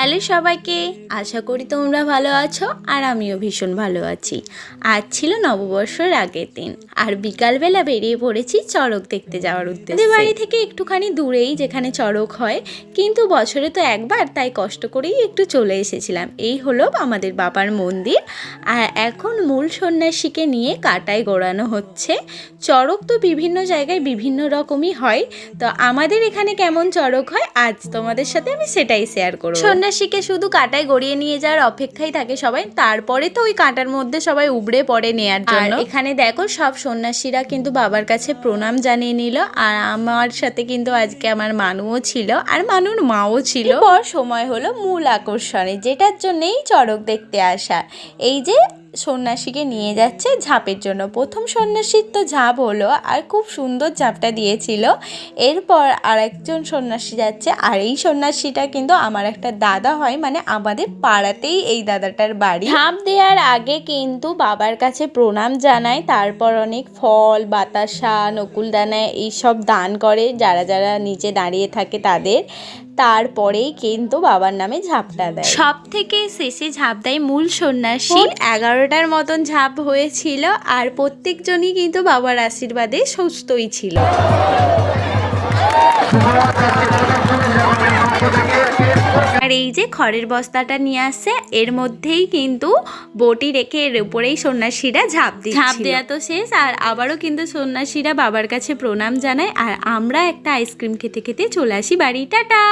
Hello সবাইকে, আশা করি তোমরা ভালো আছো আর আমিও ভীষণ ভালো আছি। আজ ছিল নববর্ষের আগের দিন আর বিকালবেলা বেরিয়ে পড়েছি চড়ক দেখতে যাওয়ার উদ্দেশ্যে। বাড়ি থেকে একটুখানি দূরেই যেখানে চড়ক হয়, কিন্তু বছরে তো একবার, তাই কষ্ট করেই একটু চলে এসেছিলাম। এই হলো আমাদের বাবার মন্দির। আর এখন মূল সন্ন্যাসীকে নিয়ে কাটায় ঘোরানো হচ্ছে। চড়ক তো বিভিন্ন জায়গায় বিভিন্ন রকমই হয়, তো আমাদের এখানে কেমন চড়ক হয় আজ তোমাদের সাথে আমি সেটাই শেয়ার করব। সন্ন্যাসীকে শুধু কাঁটায় গড়িয়ে নিয়ে যাওয়ার অপেক্ষায় থাকে সবাই, তারপরে তো ওই কাঁটার মধ্যে সবাই উবড়ে পড়ে নেয়ার জন্য। এখানে দেখো সব সন্ন্যাসীরা কিন্তু বাবার কাছে প্রণাম জানিয়ে নিল, আর আমার সাথে কিন্তু আজকে আমার মানুও ছিল আর মানুর মাও ছিল। পর সময় হলো মূল আকর্ষণে, যেটার জন্যই চড়ক দেখতে আসা। এই যে সন্ন্যাসীকে নিয়ে যাচ্ছে ঝাঁপের জন্য। প্রথম সন্ন্যাসীর তো ঝাঁপ হলো আর খুব সুন্দর ঝাঁপটা দিয়েছিল। এরপর আরেকজন সন্ন্যাসী যাচ্ছে, আর এই সন্ন্যাসীটা কিন্তু আমার একটা দাদা হয়, মানে আমাদের পাড়াতেই এই দাদাটার বাড়ি। ঝাঁপ দেওয়ার আগে কিন্তু বাবার কাছে প্রণাম জানায়, তারপর অনেক ফল, বাতাসা, নকুলদানা এইসব দান করে যারা যারা নিচে দাঁড়িয়ে থাকে তাদের। তারপরেই কিন্তু বাবার নামে ঝাঁপটা দেয়। সব থেকে শেষে ঝাঁপ দেয় মূল সন্ন্যাসী। 11টার মতন ঝাঁপ হয়েছিল, আর প্রত্যেকজনই কিন্তু বাবার আশীর্বাদে সুস্থই ছিল। আর এই যে খড়ের বস্তাটা নিয়ে আসছে, এর মধ্যেই কিন্তু বটি রেখে এর উপরেই সন্ন্যাসীরা ঝাঁপ দিচ্ছিল। ঝাঁপ দেওয়া তো শেষ, আর আবারও কিন্তু সন্ন্যাসীরা বাবার কাছে প্রণাম জানায়, আর আমরা একটা আইসক্রিম খেতে খেতে চলে আসি বাড়ি। টাটা।